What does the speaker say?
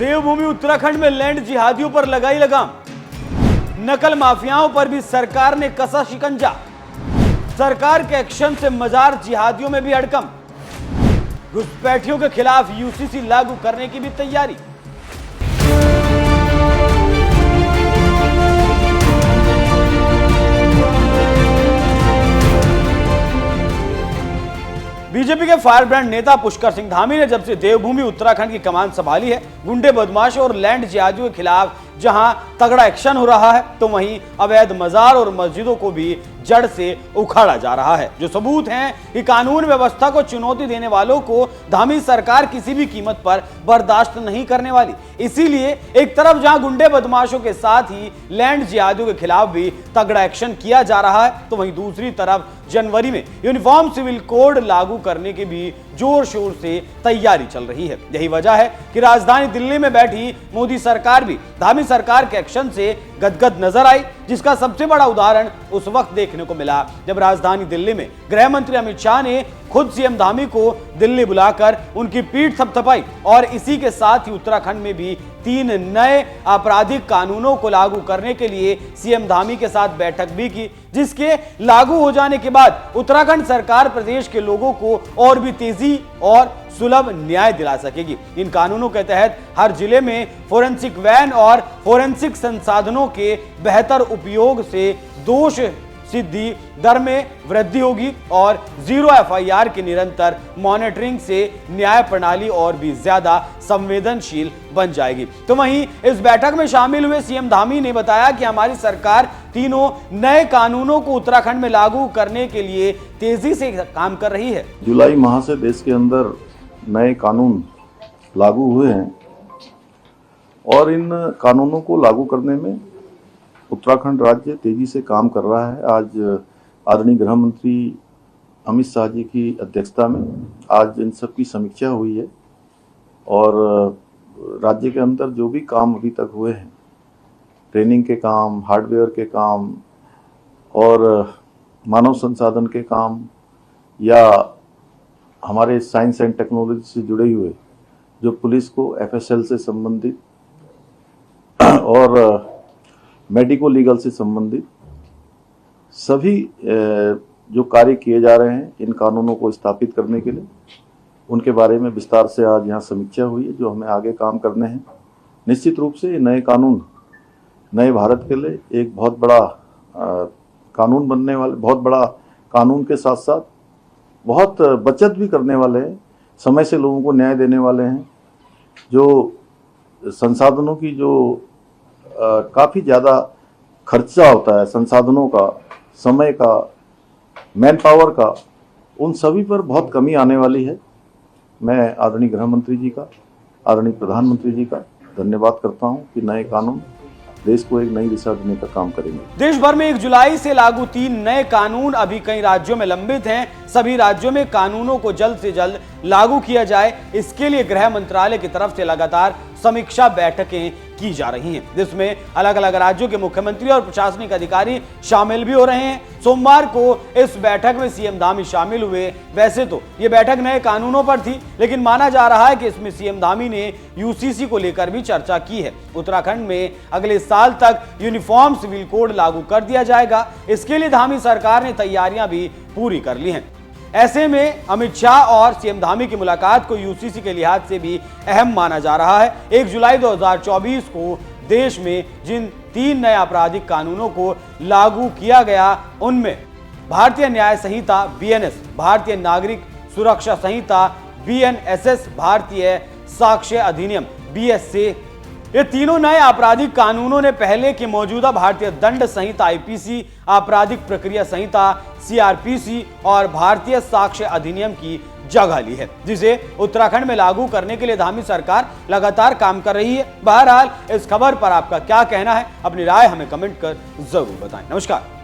देवभूमि उत्तराखंड में लैंड जिहादियों पर लगाई लगाम। नकल माफियाओं पर भी सरकार ने कसा शिकंजा। सरकार के एक्शन से मजार जिहादियों में भी हड़कंप। घुसपैठियों के खिलाफ यूसीसी लागू करने की भी तैयारी। बीजेपी के फायर ब्रांड नेता पुष्कर सिंह धामी ने जब से देवभूमि उत्तराखंड की कमान संभाली है, गुंडे बदमाशों और लैंड जिहादियों के खिलाफ जहां तगड़ा एक्शन हो रहा है, तो वहीं अवैध मजार और मस्जिदों को भी जड़ से उखाड़ा जा रहा है। जो सबूत हैं कि कानून व्यवस्था को चुनौती देने वालों को धामी सरकार किसी भी कीमत पर बर्दाश्त नहीं करने वाली। इसीलिए एक तरफ जहां गुंडे बदमाशों के साथ ही लैंड जिहादियों के खिलाफ भी तगड़ा एक्शन किया जा रहा है, तो वहीं दूसरी तरफ जनवरी में यूनिफॉर्म सिविल कोड लागू करने की भी जोर शोर से तैयारी चल रही है। यही वजह है कि राजधानी दिल्ली में बैठी मोदी सरकार भी धामी सरकार के एक्शन से गदगद नजर आई, जिसका सबसे बड़ा उदाहरण उस वक्त देखने को मिला जब राजधानी दिल्ली में गृह मंत्री अमित शाह ने खुद सीएम धामी को दिल्ली बुलाकर उनकी पीठ थपथपाई और इसी के साथ ही उत्तराखंड में भी 3 नए आपराधिक कानूनों को लागू करने के लिए सीएम धामी के साथ बैठक भी की, जिसके लागू हो जाने के बाद उत्तराखंड सरकार प्रदेश के लोगों को और भी तेजी और सुलभ न्याय दिला सकेगी। इन कानूनों के तहत हर जिले में फोरेंसिक वैन और फोरेंसिक संसाधनों के बेहतर उपयोग से दोष सिद्धि दर में वृद्धि होगी और 0 एफआईआर की निरंतर मॉनिटरिंग से न्याय प्रणाली और भी ज्यादा संवेदनशील बन जाएगी। तो वहीं इस बैठक में शामिल हुए सीएम धामी ने बताया कि हमारी सरकार तीनों नए कानूनों को उत्तराखंड में लागू करने के लिए तेजी से काम कर रही है। जुलाई माह से देश के अंदर नए कानून लागू हुए हैं और इन कानूनों को लागू करने में उत्तराखंड राज्य तेजी से काम कर रहा है। आज आदरणीय गृह मंत्री अमित शाह जी की अध्यक्षता में आज इन सब की समीक्षा हुई है और राज्य के अंदर जो भी काम अभी तक हुए हैं, ट्रेनिंग के काम, हार्डवेयर के काम और मानव संसाधन के काम या हमारे साइंस एंड टेक्नोलॉजी से जुड़े हुए जो पुलिस को एफएसएल से संबंधित और मेडिको लीगल से संबंधित सभी जो कार्य किए जा रहे हैं इन कानूनों को स्थापित करने के लिए, उनके बारे में विस्तार से आज यहाँ समीक्षा हुई है जो हमें आगे काम करने हैं। निश्चित रूप से नए कानून नए भारत के लिए एक बहुत बड़ा कानून बनने वाले, बहुत बड़ा कानून के साथ साथ बहुत बचत भी करने वाले हैं, समय से लोगों को न्याय देने वाले हैं। जो संसाधनों की जो काफ़ी ज़्यादा खर्चा होता है, संसाधनों का, समय का, मैन पावर का, उन सभी पर बहुत कमी आने वाली है। मैं आदरणीय गृह मंत्री जी का, आदरणीय प्रधानमंत्री जी का धन्यवाद करता हूं कि नए कानून देश को एक नई दिशा देने का काम करेंगे। देश भर में 1 जुलाई से लागू 3 नए कानून अभी कई राज्यों में लंबित हैं। सभी राज्यों में कानूनों को जल्द से जल्द लागू किया जाए, इसके लिए गृह मंत्रालय की तरफ से लगातार समीक्षा बैठकें की जा रही हैं, जिसमें अलग अलग राज्यों के मुख्यमंत्री और प्रशासनिक अधिकारी शामिल भी हो रहे हैं। सोमवार को इस बैठक में सीएम धामी शामिल हुए। वैसे तो ये बैठक नए कानूनों पर थी, लेकिन माना जा रहा है कि इसमें सीएम धामी ने यूसीसी को लेकर भी चर्चा की है। उत्तराखंड में अगले साल तक यूनिफॉर्म सिविल कोड लागू कर दिया जाएगा। इसके लिए धामी सरकार ने तैयारियां भी पूरी कर ली हैं। ऐसे में अमित शाह और सीएम धामी की मुलाकात को यूसीसी के लिहाज से भी अहम माना जा रहा है। 1 जुलाई 2024 को देश में जिन 3 नए आपराधिक कानूनों को लागू किया गया, उनमें भारतीय न्याय संहिता BNS, भारतीय नागरिक सुरक्षा संहिता BNSS, भारतीय साक्ष्य अधिनियम BSA, ये तीनों नए आपराधिक कानूनों ने पहले के मौजूदा भारतीय दंड संहिता IPC, आपराधिक प्रक्रिया संहिता CRPC और भारतीय साक्ष्य अधिनियम की जगह ली है, जिसे उत्तराखंड में लागू करने के लिए धामी सरकार लगातार काम कर रही है। बहरहाल इस खबर पर आपका क्या कहना है, अपनी राय हमें कमेंट कर जरूर बताएं। नमस्कार।